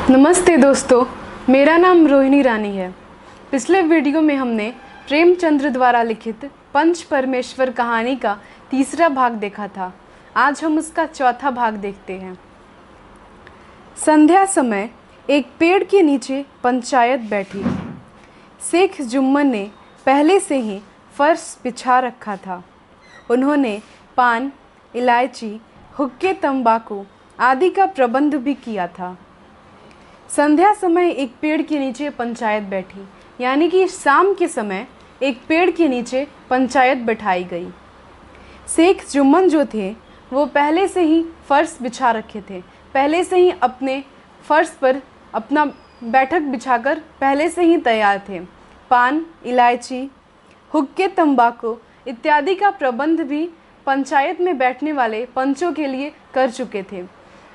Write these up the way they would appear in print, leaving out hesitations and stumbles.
नमस्ते दोस्तों, मेरा नाम रोहिणी रानी है। पिछले वीडियो में हमने प्रेमचंद्र द्वारा लिखित पंच परमेश्वर कहानी का तीसरा भाग देखा था। आज हम उसका चौथा भाग देखते हैं। संध्या समय एक पेड़ के नीचे पंचायत बैठी। शेख जुम्मन ने पहले से ही फर्श बिछा रखा था। उन्होंने पान, इलायची, हुक्के, तंबाकू आदि का प्रबंध भी किया था। संध्या समय एक पेड़ के नीचे पंचायत बैठी, यानी कि शाम के समय एक पेड़ के नीचे पंचायत बैठाई गई। शेख जुम्मन जो थे वो पहले से ही फर्श बिछा रखे थे। पहले से ही अपने फर्श पर अपना बैठक बिछाकर पहले से ही तैयार थे। पान, इलायची, हुक्के, तंबाकू इत्यादि का प्रबंध भी पंचायत में बैठने वाले पंचों के लिए कर चुके थे।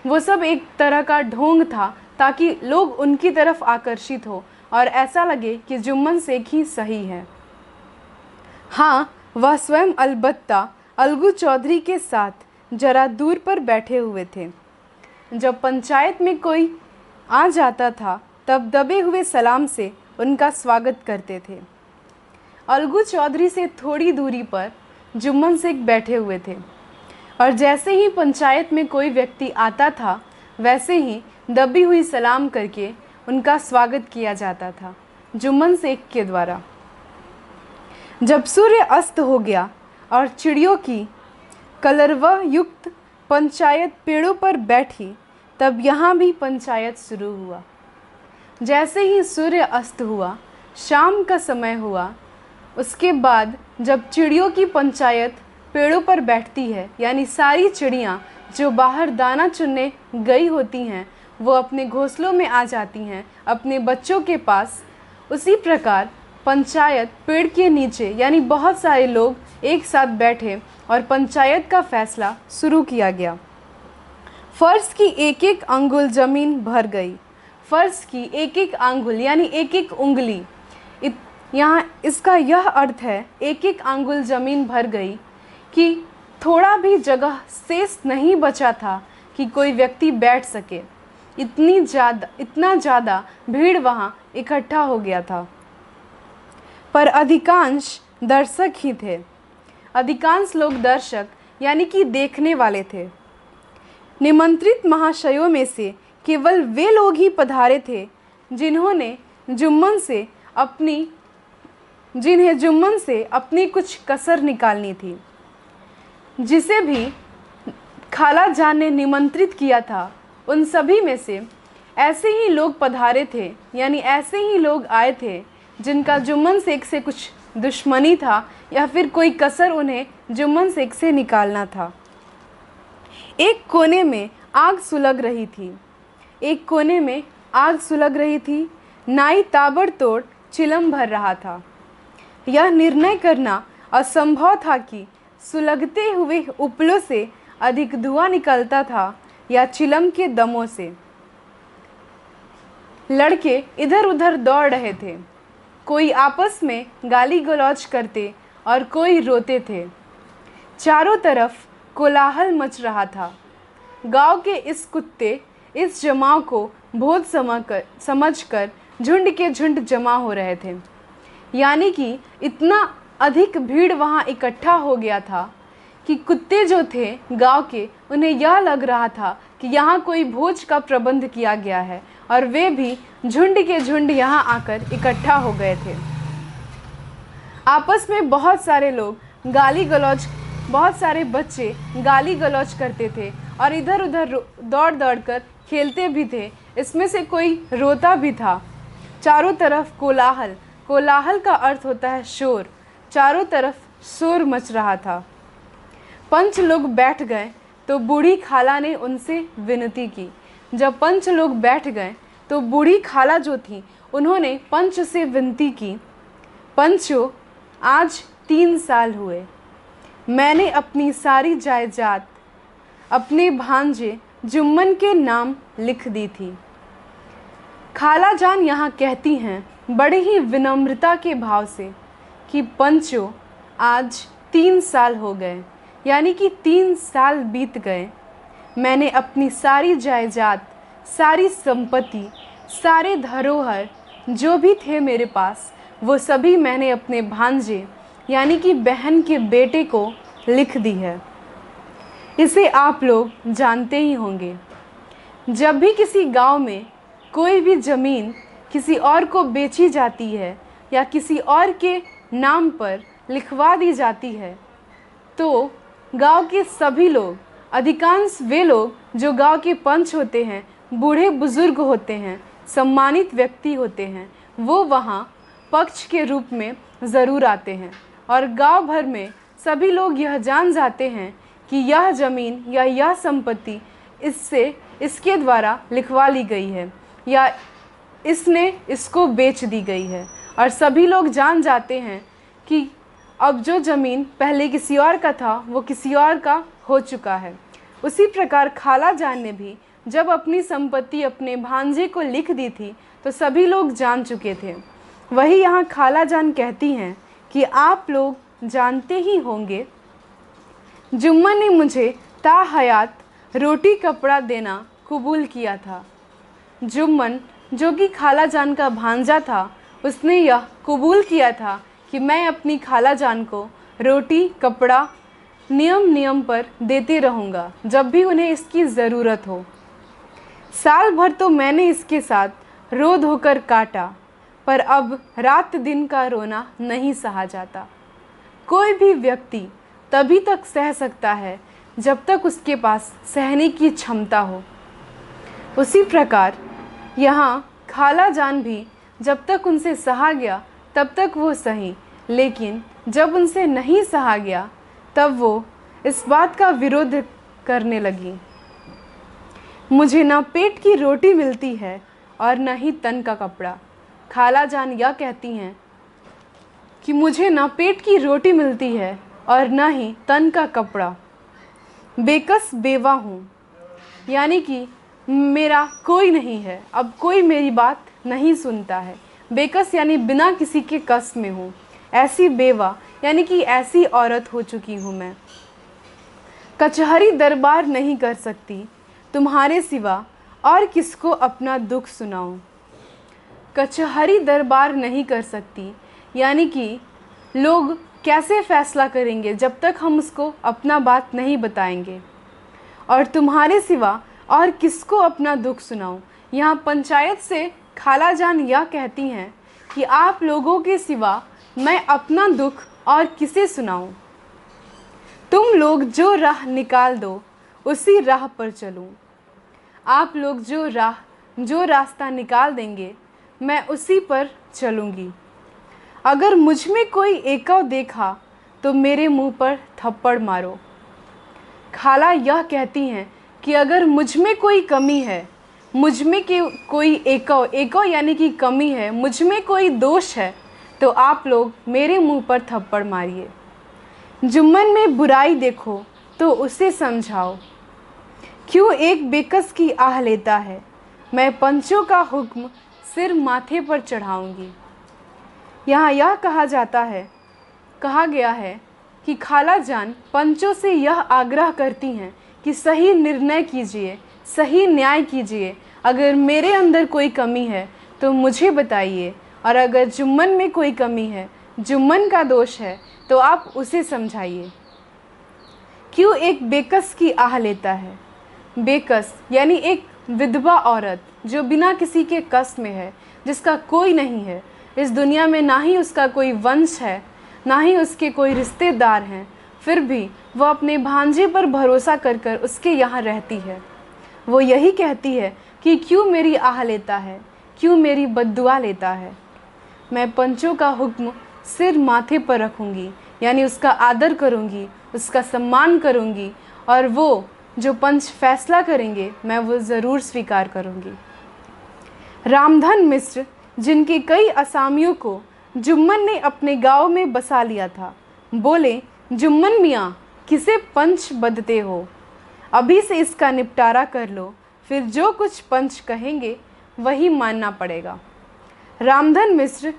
वो सब एक तरह का ढोंग था ताकि लोग उनकी तरफ आकर्षित हो और ऐसा लगे कि जुम्मन शेख ही सही है। हाँ, वह स्वयं अलबत्ता अलगू चौधरी के साथ जरा दूर पर बैठे हुए थे। जब पंचायत में कोई आ जाता था तब दबे हुए सलाम से उनका स्वागत करते थे। अलगू चौधरी से थोड़ी दूरी पर जुम्मन शेख बैठे हुए थे और जैसे ही पंचायत में कोई व्यक्ति आता था वैसे ही दबी हुई सलाम करके उनका स्वागत किया जाता था जुम्मन शेख के द्वारा। जब सूर्य अस्त हो गया और चिड़ियों की कलरव युक्त पंचायत पेड़ों पर बैठी, तब यहाँ भी पंचायत शुरू हुआ। जैसे ही सूर्य अस्त हुआ, शाम का समय हुआ। उसके बाद जब चिड़ियों की पंचायत पेड़ों पर बैठती है, यानी सारी चिड़ियाँ जो बाहर दाना चुनने गई होती हैं वो अपने घोंसलों में आ जाती हैं अपने बच्चों के पास। उसी प्रकार पंचायत पेड़ के नीचे, यानी बहुत सारे लोग एक साथ बैठे और पंचायत का फैसला शुरू किया गया। फर्श की एक एक अंगुल जमीन भर गई। फर्श की एक एक अंगुल यानी एक एक उंगली, यहाँ इसका यह अर्थ है एक एक अंगुल जमीन भर गई कि थोड़ा भी जगह शेष नहीं बचा था कि कोई व्यक्ति बैठ सके। इतना ज़्यादा भीड़ वहाँ इकट्ठा हो गया था। पर अधिकांश दर्शक ही थे। अधिकांश लोग दर्शक यानी कि देखने वाले थे। निमंत्रित महाशयों में से केवल वे लोग ही पधारे थे जिन्हें जुम्मन से अपनी कुछ कसर निकालनी थी। जिसे भी खाला जान ने निमंत्रित किया था उन सभी में से ऐसे ही लोग पधारे थे, यानी ऐसे ही लोग आए थे जिनका जुम्मन शेख से कुछ दुश्मनी था या फिर कोई कसर उन्हें जुम्मन शेख से निकालना था। एक कोने में आग सुलग रही थी। नाई ताबड़तोड़ चिलम भर रहा था। यह निर्णय करना असंभव था कि सुलगते हुए उपलों से अधिक धुआं निकलता था या चिलम के दमों से। लड़के इधर उधर दौड़ रहे थे। कोई आपस में गाली गलौज करते और कोई रोते थे। चारों तरफ कोलाहल मच रहा था। गांव के इस कुत्ते इस जमाव को भोज समझकर झुंड के झुंड जमा हो रहे थे। यानी कि इतना अधिक भीड़ वहाँ इकट्ठा हो गया था कि कुत्ते जो थे गांव के, उन्हें यह लग रहा था कि यहाँ कोई भोज का प्रबंध किया गया है और वे भी झुंड के झुंड यहाँ आकर इकट्ठा हो गए थे। आपस में बहुत सारे बच्चे गाली गलौज करते थे और इधर उधर दौड़ दौड़ कर खेलते भी थे। इसमें से कोई रोता भी था। चारों तरफ कोलाहल का अर्थ होता है शोर। चारों तरफ शोर मच रहा था। पंच लोग बैठ गए तो बूढ़ी खाला ने उनसे विनती की। जब पंच लोग बैठ गए तो बूढ़ी खाला जो थी उन्होंने पंच से विनती की, पंचो, आज 3 साल हुए मैंने अपनी सारी जायदाद अपने भांजे जुम्मन के नाम लिख दी थी। खाला जान यहाँ कहती हैं बड़े ही विनम्रता के भाव से कि पंचो, आज 3 साल हो गए, यानी कि 3 साल बीत गए। मैंने अपनी सारी जायदाद सारी संपत्ति, सारे धरोहर जो भी थे मेरे पास, वो सभी मैंने अपने भांजे यानी कि बहन के बेटे को लिख दी है। इसे आप लोग जानते ही होंगे। जब भी किसी गांव में कोई भी ज़मीन किसी और को बेची जाती है या किसी और के नाम पर लिखवा दी जाती है, तो गांव के सभी लोग, अधिकांश वे लोग जो गांव के पंच होते हैं, बूढ़े बुजुर्ग होते हैं, सम्मानित व्यक्ति होते हैं, वो वहाँ पक्ष के रूप में ज़रूर आते हैं और गांव भर में सभी लोग यह जान जाते हैं कि यह ज़मीन या यह संपत्ति इसके द्वारा लिखवा ली गई है या इसने इसको बेच दी गई है। और सभी लोग जान जाते हैं कि अब जो ज़मीन पहले किसी और का था वो किसी और का हो चुका है। उसी प्रकार खाला जान ने भी जब अपनी संपत्ति अपने भांजे को लिख दी थी तो सभी लोग जान चुके थे। वही यहाँ खाला जान कहती हैं कि आप लोग जानते ही होंगे, जुम्मन ने मुझे ता हयात रोटी कपड़ा देना कबूल किया था। जुम्मन जो कि खाला जान का भांजा था, उसने यह कबूल किया था कि मैं अपनी खाला जान को रोटी कपड़ा नियम पर देते रहूँगा जब भी उन्हें इसकी ज़रूरत हो। साल भर तो मैंने इसके साथ रो धोकर काटा, पर अब रात दिन का रोना नहीं सहा जाता। कोई भी व्यक्ति तभी तक सह सकता है जब तक उसके पास सहने की क्षमता हो। उसी प्रकार यहाँ खाला जान भी जब तक उनसे सहा गया तब तक वो सही, लेकिन जब उनसे नहीं सहा गया तब वो इस बात का विरोध करने लगी। मुझे ना पेट की रोटी मिलती है और न ही तन का कपड़ा। खाला जान यह कहती हैं कि मुझे ना पेट की रोटी मिलती है और न ही तन का कपड़ा। बेकस बेवा हूँ, यानी कि मेरा कोई नहीं है, अब कोई मेरी बात नहीं सुनता है। बेकस यानी बिना किसी के कस में हूँ। ऐसी बेवा यानी कि ऐसी औरत हो चुकी हूँ मैं। कचहरी दरबार नहीं कर सकती तुम्हारे सिवा, और किसको अपना दुख सुनाऊं। कचहरी दरबार नहीं कर सकती यानी कि लोग कैसे फैसला करेंगे जब तक हम उसको अपना बात नहीं बताएंगे। और तुम्हारे सिवा और किसको अपना दुख सुनाऊं। यहाँ पंचायत से खाला जान यह कहती हैं कि आप लोगों के सिवा मैं अपना दुख और किसे सुनाऊं। तुम लोग जो राह निकाल दो उसी राह पर चलूं। आप लोग जो रास्ता निकाल देंगे मैं उसी पर चलूँगी। अगर मुझ में कोई एकव देखा तो मेरे मुंह पर थप्पड़ मारो। खाला यह कहती हैं कि अगर मुझ में कोई कमी है, मुझ में कोई एकव यानी कि कमी है, मुझ में कोई दोष है, तो आप लोग मेरे मुंह पर थप्पड़ मारिए। जुम्मन में बुराई देखो तो उसे समझाओ। क्यों एक बेकस की आह लेता है, मैं पंचों का हुक्म सिर माथे पर चढ़ाऊंगी। यहाँ यह कहा गया है कि खाला जान पंचों से यह आग्रह करती हैं कि सही निर्णय कीजिए, सही न्याय कीजिए। अगर मेरे अंदर कोई कमी है तो मुझे बताइए, और अगर जुम्मन में कोई कमी है, जुम्मन का दोष है, तो आप उसे समझाइए। क्यों एक बेकस की आह लेता है। बेकस यानी एक विधवा औरत जो बिना किसी के कस में है, जिसका कोई नहीं है इस दुनिया में, ना ही उसका कोई वंश है, ना ही उसके कोई रिश्तेदार हैं, फिर भी वह अपने भांजे पर भरोसा कर कर उसके यहाँ रहती है। वो यही कहती है कि क्यों मेरी आह लेता है, क्यों मेरी बद्दुआ लेता है। मैं पंचों का हुक्म सिर माथे पर रखूँगी, यानी उसका आदर करूँगी, उसका सम्मान करूँगी, और वो जो पंच फैसला करेंगे मैं वो ज़रूर स्वीकार करूँगी। रामधन मिश्र, जिनके कई असामियों को जुम्मन ने अपने गांव में बसा लिया था, बोले, जुम्मन मियाँ किसे पंच बदते हो, अभी से इसका निपटारा कर लो, फिर जो कुछ पंच कहेंगे वही मानना पड़ेगा। रामधन मिश्र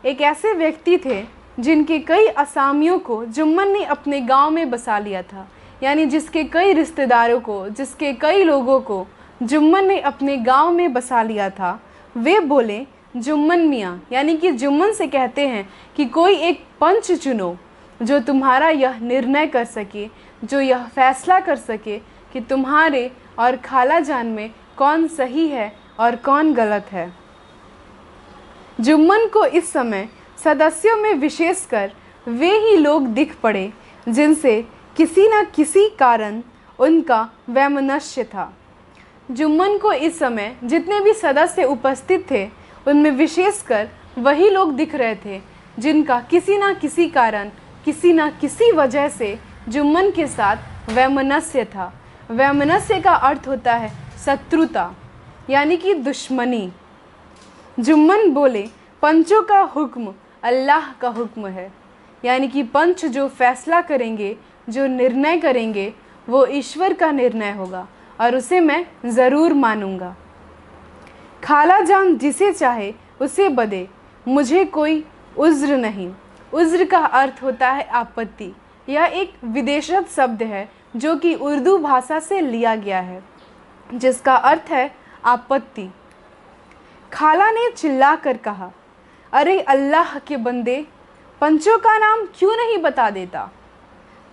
एक ऐसे व्यक्ति थे जिनके कई असामियों को जुम्मन ने अपने गांव में बसा लिया था, यानी जिसके कई रिश्तेदारों को, जिसके कई लोगों को जुम्मन ने अपने गांव में बसा लिया था। वे बोले, जुम्मन मियाँ यानी कि जुम्मन से कहते हैं कि कोई एक पंच चुनो जो तुम्हारा यह निर्णय कर सके, जो यह फैसला कर सके कि तुम्हारे और खाला जान में कौन सही है और कौन गलत है। जुम्मन को इस समय सदस्यों में विशेषकर वे ही लोग दिख पड़े जिनसे किसी न किसी कारण उनका वैमनस्य था। जुम्मन को इस समय जितने भी सदस्य उपस्थित थे उनमें विशेषकर वही लोग दिख रहे थे जिनका किसी न किसी कारण, किसी न किसी वजह से जुम्मन के साथ वैमनस्य था। वैमनस्य का अर्थ होता है शत्रुता यानी कि दुश्मनी। जुम्मन बोले, पंचों का हुक्म अल्लाह का हुक्म है, यानी कि पंच जो फैसला करेंगे, जो निर्णय करेंगे, वो ईश्वर का निर्णय होगा और उसे मैं ज़रूर मानूंगा। खाला जान जिसे चाहे उसे बदे, मुझे कोई उज़्र नहीं। उज़्र का अर्थ होता है आपत्ति। यह एक विदेशज शब्द है जो कि उर्दू भाषा से लिया गया है, जिसका अर्थ है आपत्ति। खाला ने चिल्लाकर कहा, अरे अल्लाह के बंदे, पंचों का नाम क्यों नहीं बता देता?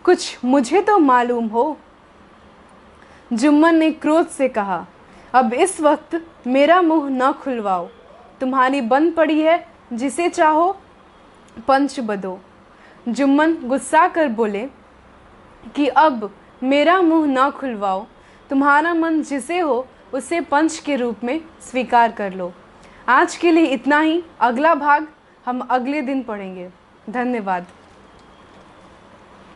कुछ मुझे तो मालूम हो। जुम्मन ने क्रोध से कहा, अब इस वक्त मेरा मुंह न खुलवाओ। तुम्हारी बंद पड़ी है, जिसे चाहो पंच बदो। जुम्मन गुस्सा कर बोले कि अब मेरा मुंह न खुलवाओ, तुम्हारा मन जिसे हो उसे पंच के रूप में स्वीकार कर लो। आज के लिए इतना ही। अगला भाग हम अगले दिन पढ़ेंगे। धन्यवाद।